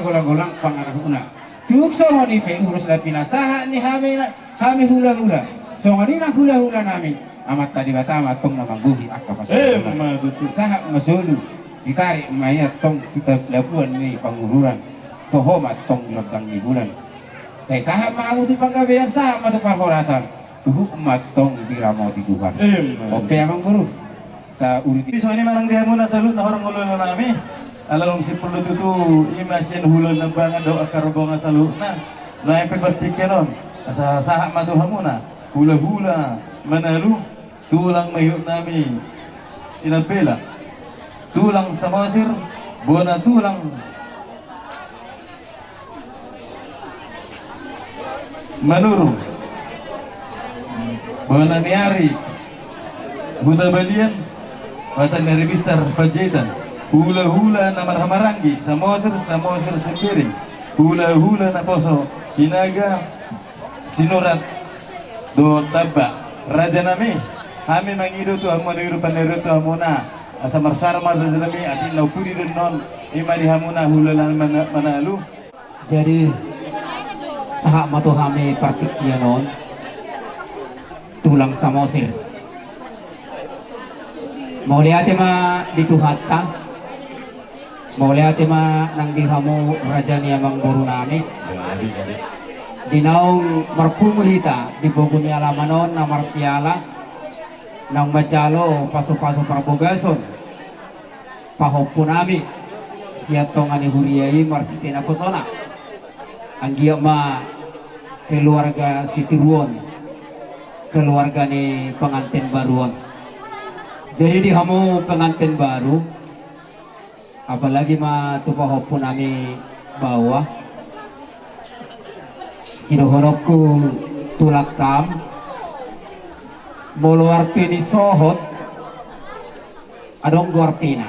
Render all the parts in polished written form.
golang-golang pangarahuna tuk so ni pe urus la pinasaha ni kami hula-hula so ni na hula-hula nami amat tadi batama tong na mangguhi akapas saha masulu ditarik maya tong kita labuan ni pangururan toho matong lebang ni bulan saya saha mau di panggabean saha matuk parhorasan tuhuk matong diramo di Tuhan oke amang guru ta urit so ini manang dia muna salut na orang ulun nami alalong si perlu itu imasyan hulun ng bangan daw akarobong salut na lain pebertikan on asa saha matuha muna hula-hula manalu tulang mayuk nami sinabela tulang samasir bona tulang manuru bona niari buta balian batan dari besar pajetan hula-hula na marhamarangi samosir sendiri hula-hula na poso sinaga sinurat do tabba raja nami kami mangiru tu ang maniru paniru tu amuna asa marsarmar raja nami atin naupuri dun non imari hamuna hulalan manalu jadi saha matu kami partikyanon tulang samosir mau lihat ma dituhatta mau lihat ma nang dihamu raja ni amang buru nami dinaung marpumuhita di boguni alamanon na marsiala nang majalo paso-paso parbogason pahopo nami siatong ani huriyai martitina posona anggia ma keluarga Sitiruon keluarga ni pengantin baruon jadi dihamu pengantin baru apalagi ma tupahopo nami bawah sinuhorokku tulakam moluarti ni sohot adong gortina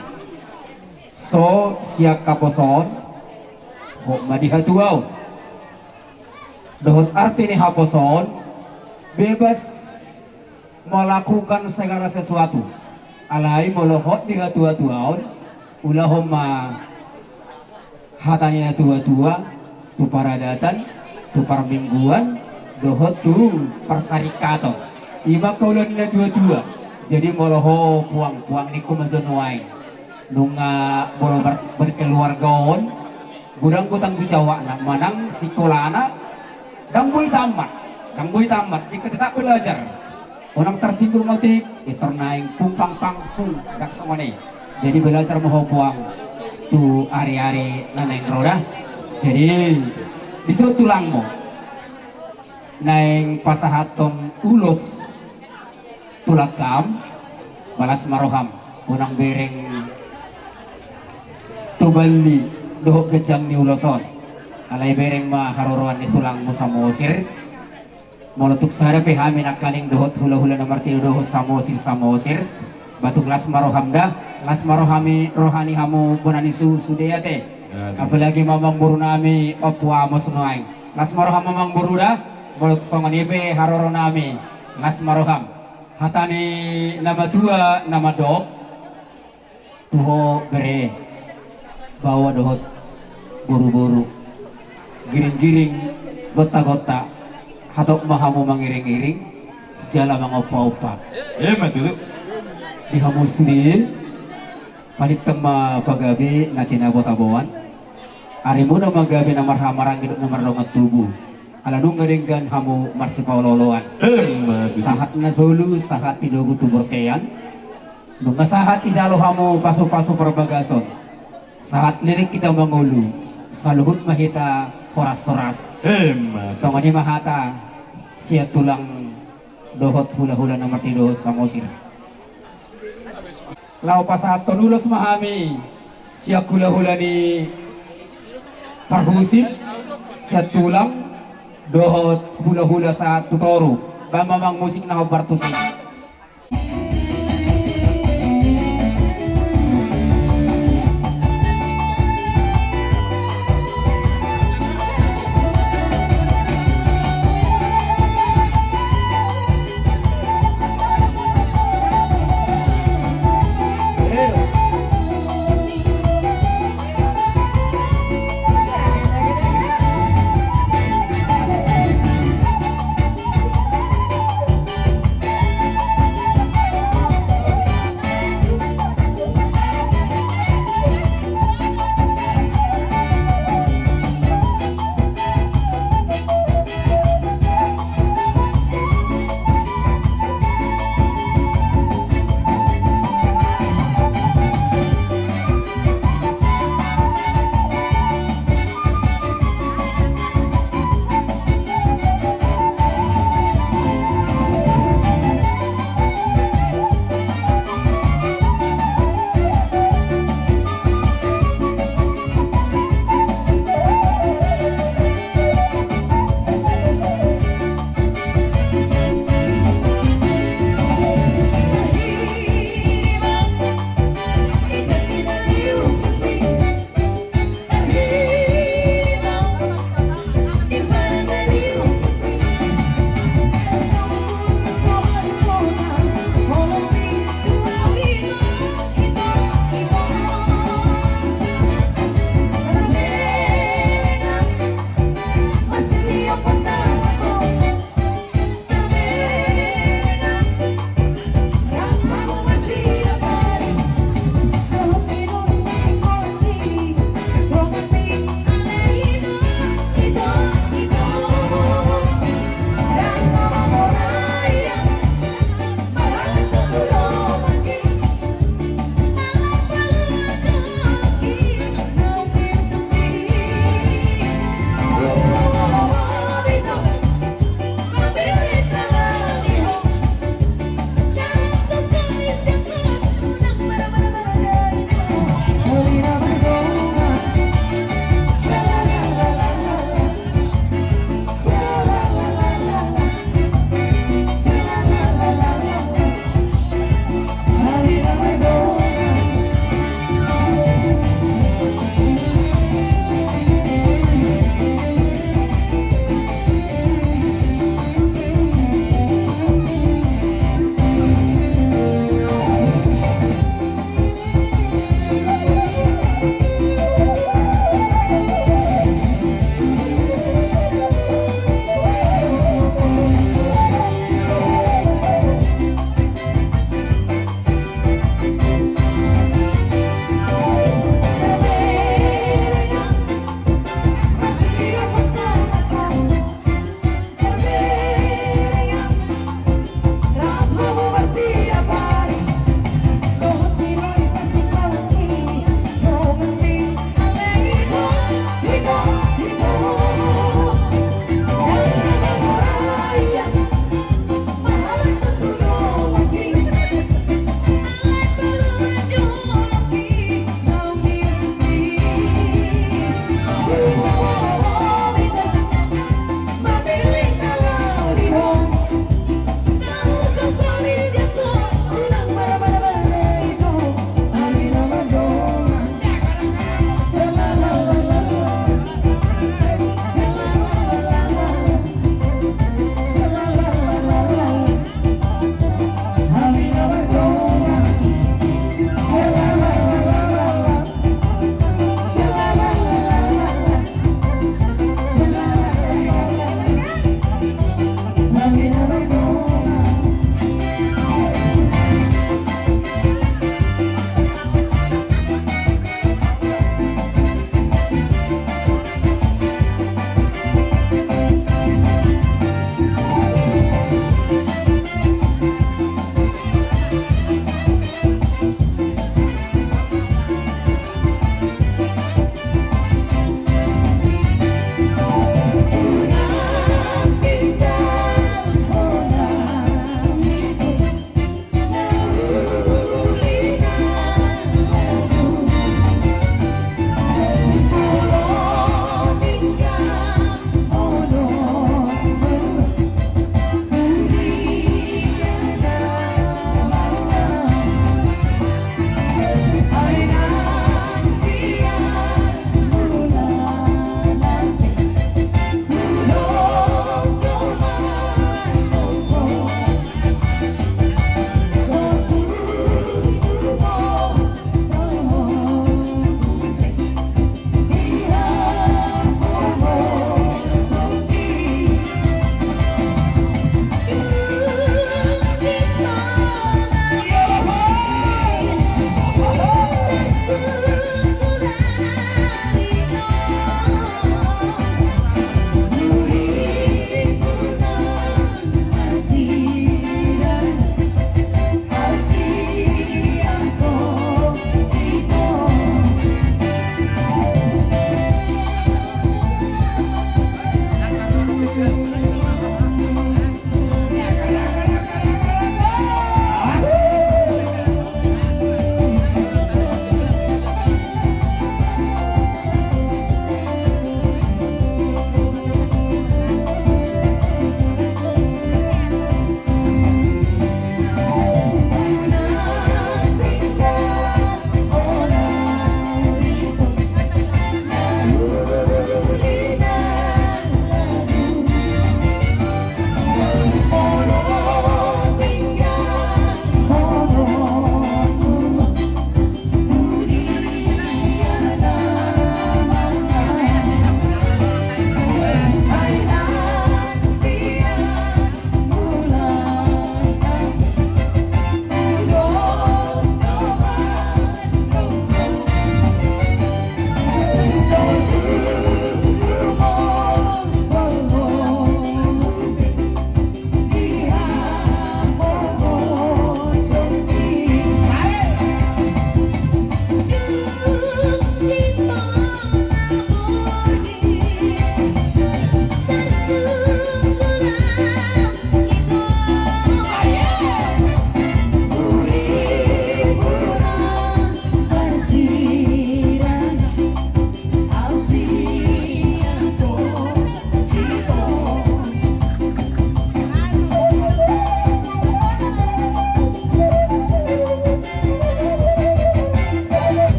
so siak kaposon ho madihatuaw dohot arti ni haposon bebas melakukan segala sesuatu alai molohot di hatua-tuaon ulah homa hatanya tua-tua tu paradatan tu parmingguan dohot tu persarikato iba kaulan na tua-tua jadi moloho puang-puang ni kumazonuay nunga molo berkeluargaon gudang kutang bicawa na manang sikolana dang boy tamat jika tidak belajar orang tersinggung motik itornaing pungpang pung dak samone jadi belajar moho puang tu ari-ari naneng roda jadi disuruh tulangmu naing pasahaton ulos tulakam balas maroham unang bereng tubali dohok gejam ni uloson alay bereng ma haruruan ni tulangmu samosir molotuk sara pehami nakaning dohot hula-hula na martilo dohot samosir batuk las maroham dah las marohami rohani hamu bonanisu sudeyate apalagi mamang buru nami opwa mosnoaing las maroham mamang buru dah molotuk songanibe haroro nami las maroham hatani nama tua nama dok tuho bere bawa dohot buru-buru giring-giring gota-gota hatok mahamu mangiring-iring jala mangopa-opa betul dihamu sendiri panik tema pagabi natina botaboan arimu na magabi na marhamarang gidok na marlongat tubuh alanung ngadenggan hamu marsipawloloan sahat na solu sahat tidogu tuborkean nung sahat isalo hamu paso-paso perbagason sahat lirik kita mangulu saluhut mahita horas-horas songani mahata siat tulang dohot hula-hula nomor tido samosir lau pasahat tonulos mahami siak hula-hula ni parhusin siat tulang dohot hula-hula saat tutoru bamamang musik na hobartusin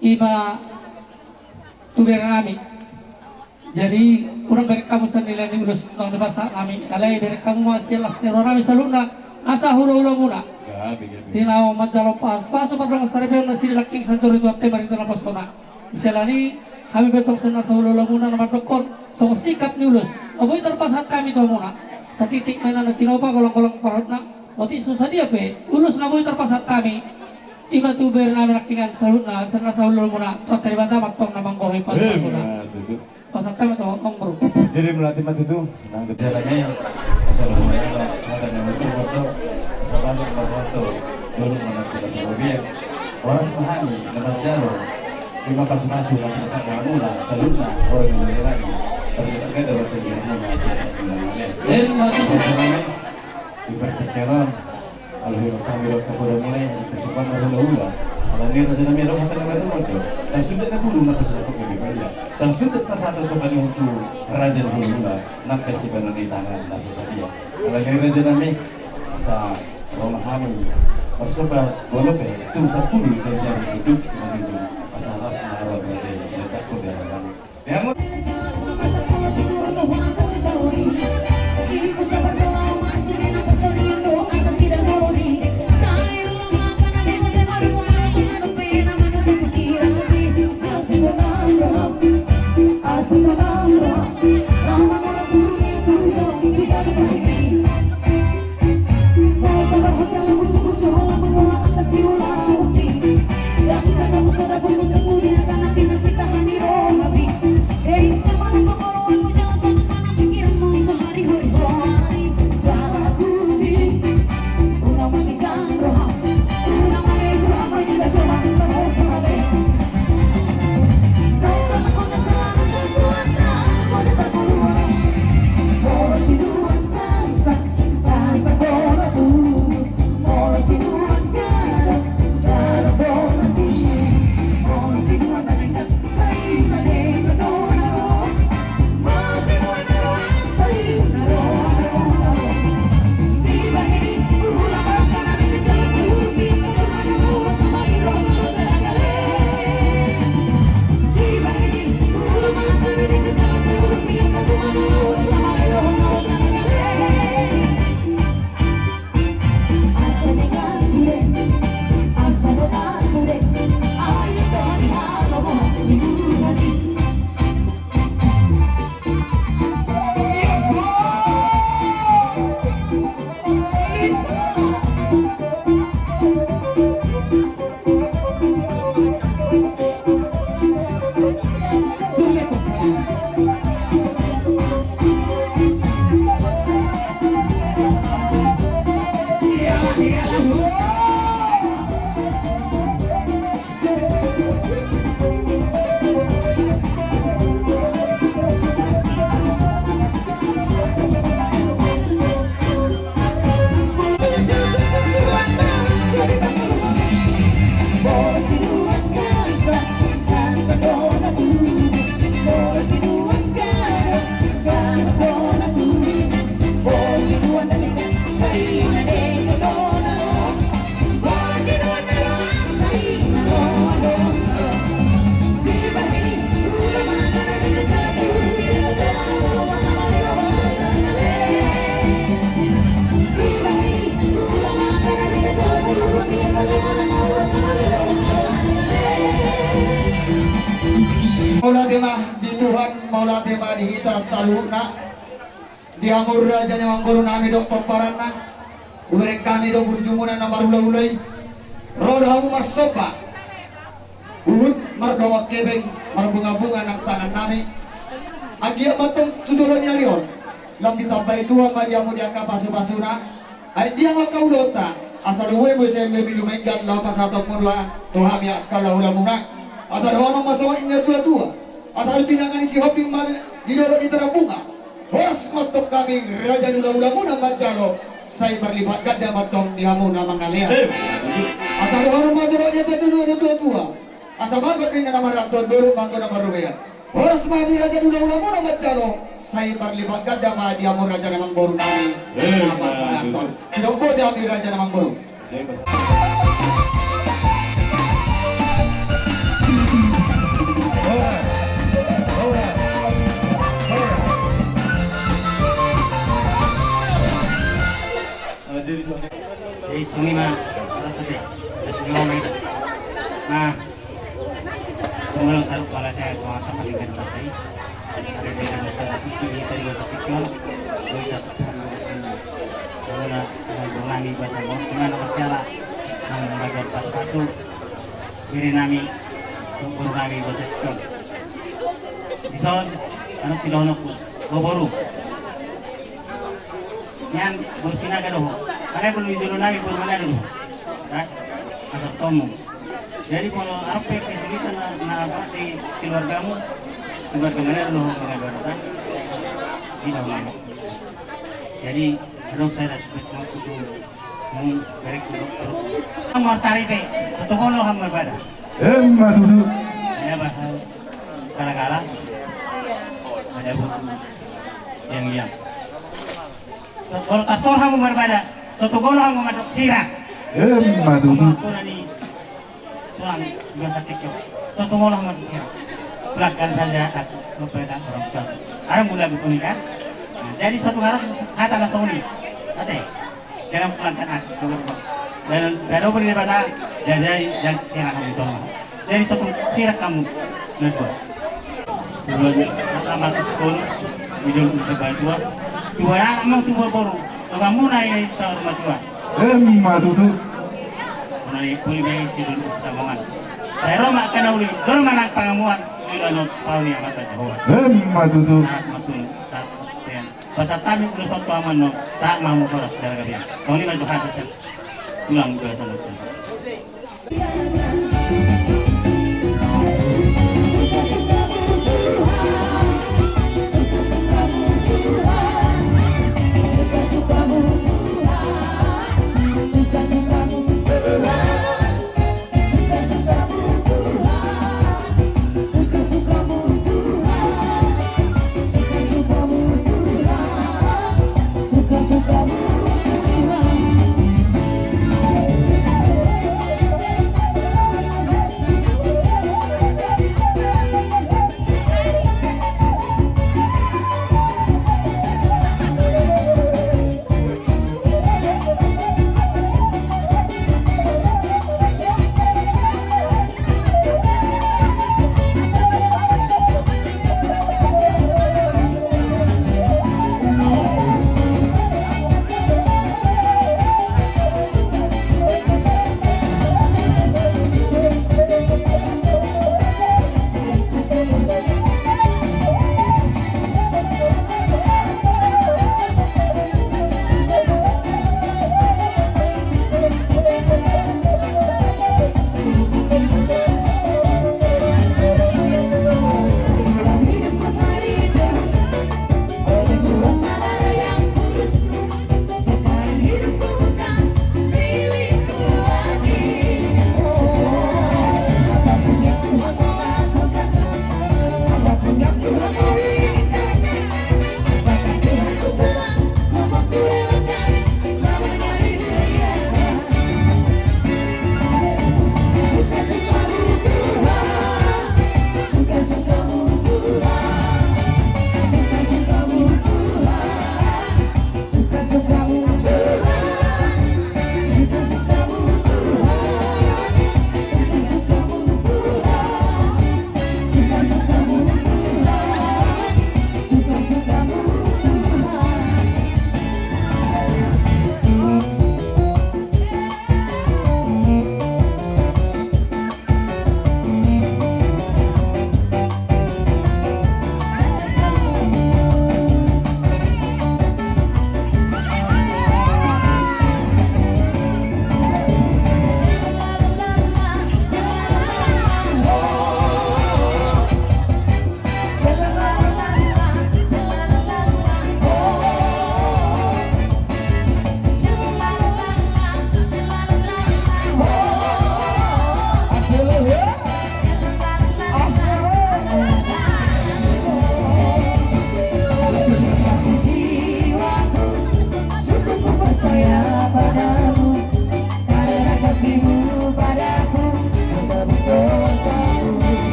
ima tuber kami. Jadi kurang dari kamu sendiri ini urus nang bahasa kami. Alai dari kamu masih las nero kami saluna asa hulu muna. Dinaw madalo pas pada masarebe na sila king santur itu ate marito na pasona. Iselani kami betong sana sa hulu muna na madokor. So sikap ni ulus. Aboy terpasat kami to muna. Sa titik mana na tinopa kolong-kolong parot na. Oti susah dia pe. Ulus na boy terpasat kami. Ima tuber na nakingan saluna sana sa hulu muna. To teribata magtong na manggohi pas pasona. Pasat kami to bro. Jadi melatih matutu nang gejalanya yang ada yang itu sabalik berfoto dulu menentukan sebagian orang semahani nomor jaro lima pas masuk lagi sama mula salutna orang yang lagi terlihat dari tujuan mana di pertikiran alhamdulillah kami kepada mulai kesukaan hula-hula alani raja nami roh hati nama itu dan sudah tak dulu mata satu lebih banyak dan sudah tak satu sopan untuk raja hula nanti si benar di tangan nasu saja alani raja nami sa rumah kami bersobat walaupun itu sepuluh terjadi hidup seperti itu masalah senaruh raja yang takut dari kami namun Maula tema di Tuhan, maula tema di kita saluna. Di amur raja yang guru nami dok pemparanna. Ubereng kami dok berjumunan nama ulai. Roda aku marsoba. Uhud mardawak kebeng marbunga-bunga ng tangan nami. Agia matong tutulan niya riyon. Lam ditabay Tuhan madiamu dia kapasu-pasuna. Ay dia makaulota. Asal uwe mo siya lebih lumenggan lau pasatok murwa. Tuhan ya kalau ulamuna. Asal orang masuk ini tua-tua. Asal pinangan isi hobi di dalam di bunga. Horas matok kami raja nula-ula muna majalo. Saya berlipat gada matong di hamuna mangalia. Asal orang masuk ini tua-tua. Asal bagot ini nama raktor baru bangko nama rupiah. Horas mami raja nula-ula muna majalo. Saya berlipat gada ma di hamuna raja namang baru nami. Nama saya Anton. Tidak boleh diambil raja namang baru. Tumulong taruh pala saya semua sama dengan saya. Ada dengan saya ini tadi buat pikir, buat Karena bungani bahasa mo, dengan masalah ng bagar pas-paso, diri nami, guru nami bahasa pikir. Ison, ano silono ko, goboro. Yan, bersinaga doh. Kalian belum dulu nami belum mana dulu. Asap tomo. Jadi kalau apa kesulitan na apa di keluargamu, keluarga mana dulu mengabarkan. Tidak mau. Jadi harus saya sebut itu berek dulu. Nomor cari pe, satu kono hamba pada. Matutu. Ya bahal. Kala-kala ada buku yang kalau tak sor kamu berbeda, satu gol kamu ngaduk sirak. Matutu. Aku nani tulang biasa kecil, satu gol kamu ngaduk sirak. Belakang saja aku berbeda orang tua. Orang muda begini kan? Nah, jadi satu harap kata langsung ini, ate, jangan pelanggan aku coba. Dan kalau beri pada jadi yang sirak kamu coba. Jadi satu sirak kamu ngaduk. Bulan pertama ke sekolah, bidul untuk tua. Dua anak mau tua baru, orang muna ini seorang matua. Matutu. Mengenai kuliah itu dulu setamangan. Saya Roma kena uli, dulu mana pengamuan, ini tahun yang mata jauh. Matutu. Saat masuk saat kemudian, pas kami udah satu aman no, saat mau koras dari kalian. Soalnya maju hati pulang ke sana.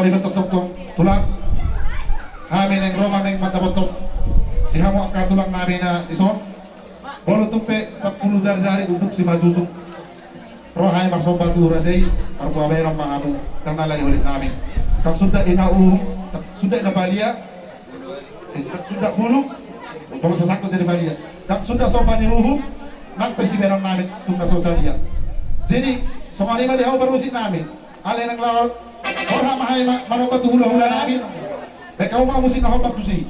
iba totong tulang kami neng Roma neng matabotok dihamok ka tulang namin na ison bolo tumpe 10 jari-jari duduk si majujung rohai maksomba tu rajai arko aberam maamu dan nalari ulit namin tak sudah inau tak sudah ina balia tak sudah bulu kalau sesakut jadi balia tak sudah sopan inuhu nang pesiberam namin tunda sosalia jadi somali ma dihaw barusin namin ale nang lawan orang mahai manobat hula-hula namin kau mau musim nak tu si.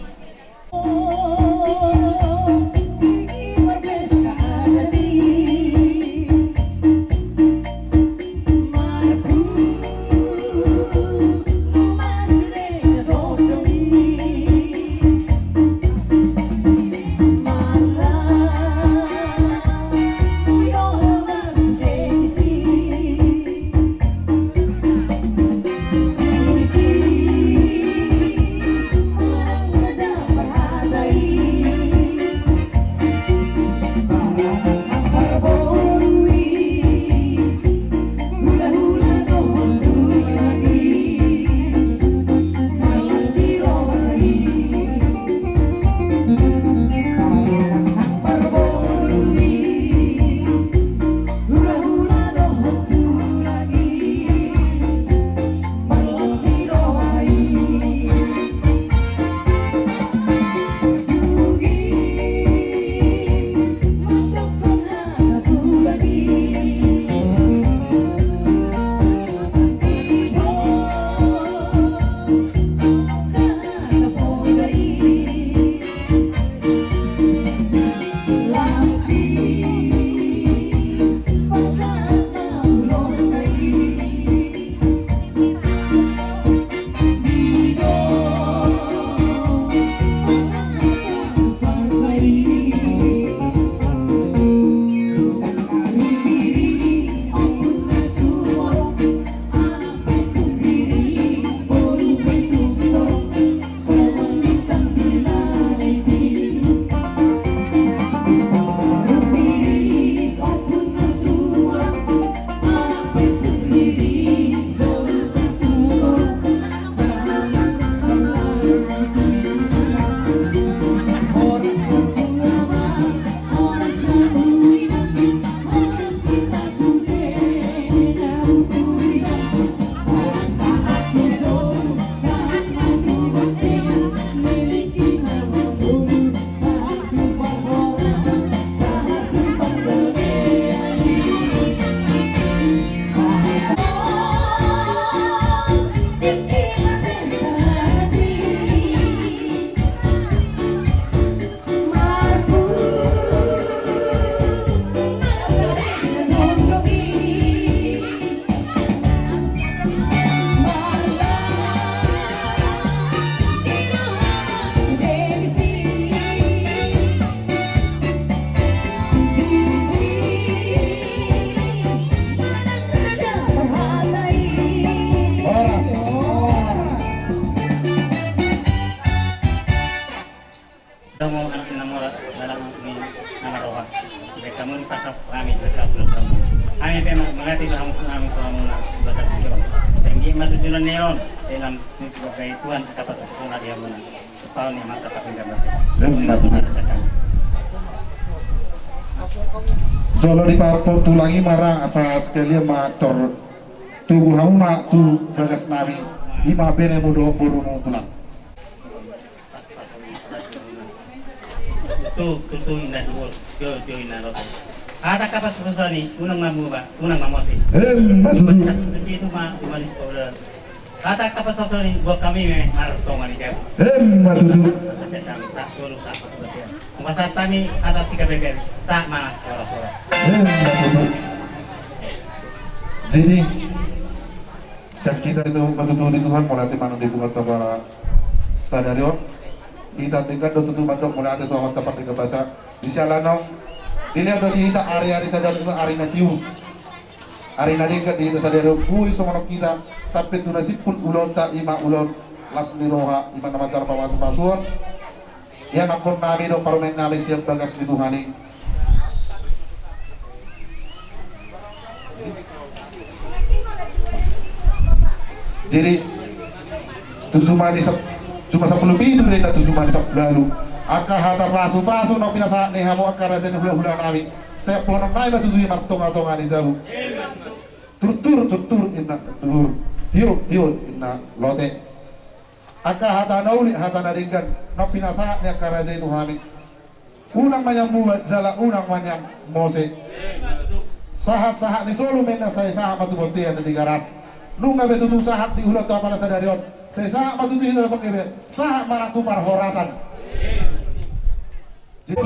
Solo di papor tulangi marang asa sekali mator tugu hauma tu bagas nabi lima bene mudo burung tulang tu indah dulu jo indah lo ada kapas pesani unang mamu ba unang mamosi itu mah cuma di sekolah ada kapas pesani buat kami mar tongan di jauh matutu sedang tak solo tak masa kami ada tiga beber sama suara-suara jadi saat kita itu betul-betul di Tuhan mulai mana dibuat kepada sadarion kita tinggal betul-betul mandok mulai itu amat tepat di bahasa di Salano dilihat dari kita hari-hari sadar itu hari natiu hari naringkat di kita sadar bui semua kita sampai tu nasib pun ulon tak ima ulon las miroha ima nama cara bawa sepasuan ya nakon nabi do parmen nabi siap bagas di Tuhani jadi tujuh mani cuma 10 pintu deh na tujuh mani lalu aka hata pasu no pinasa nih hamu aka raja nih hula nami saya pono nai batu tujuh martonga ni jabu tur inna tio inna lote aka hata nauli hata naringgan no pinasa nih aka raja itu hami unang manyambu jala unang manyam mose sahat ni solo mena saya sahat matu botian di garas nunga betutu sahat di ulat apa nasa darion saya sahat matu itu dapat kebe sahat maratu par horasan jadi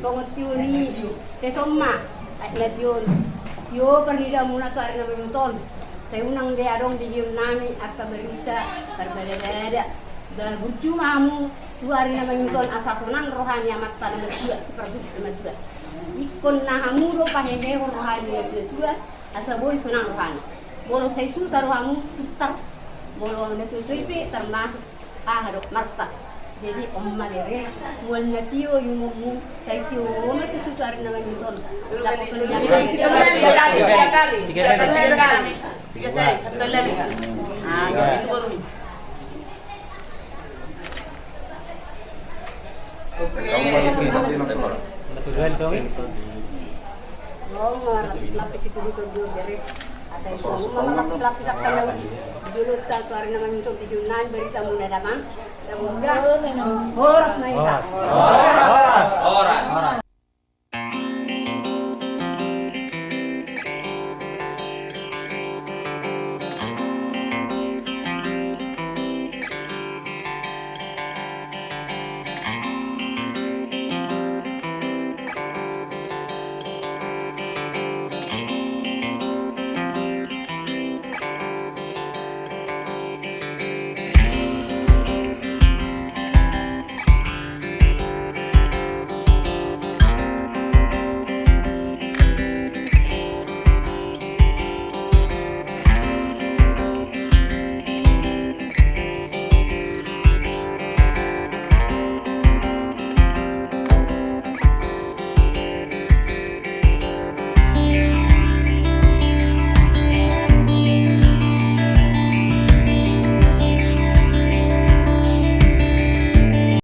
Pengetiuni sesoma nation yo pernida muna to arena menuton saya unang be adong bigiun nami akka berita berbeda dan bucu mamu tu arena menuton asasonan rohani amat pada dua seperti semua ikon nahamu do pahehe rohani dua asa boy sunang rohani bolo saya susah rohamu putar bolo netu suipi termasuk hadok marsa jadi omma dere mulnya tio yumumu saya tio oma itu arena menuton dapat tiga kali satu lagi itu baru kamu masih perintah di nomor lapis itu dulu dari saya mama lapis akan dulu satu hari namanya untuk bijunan berita muda daman kemudian horas naik horas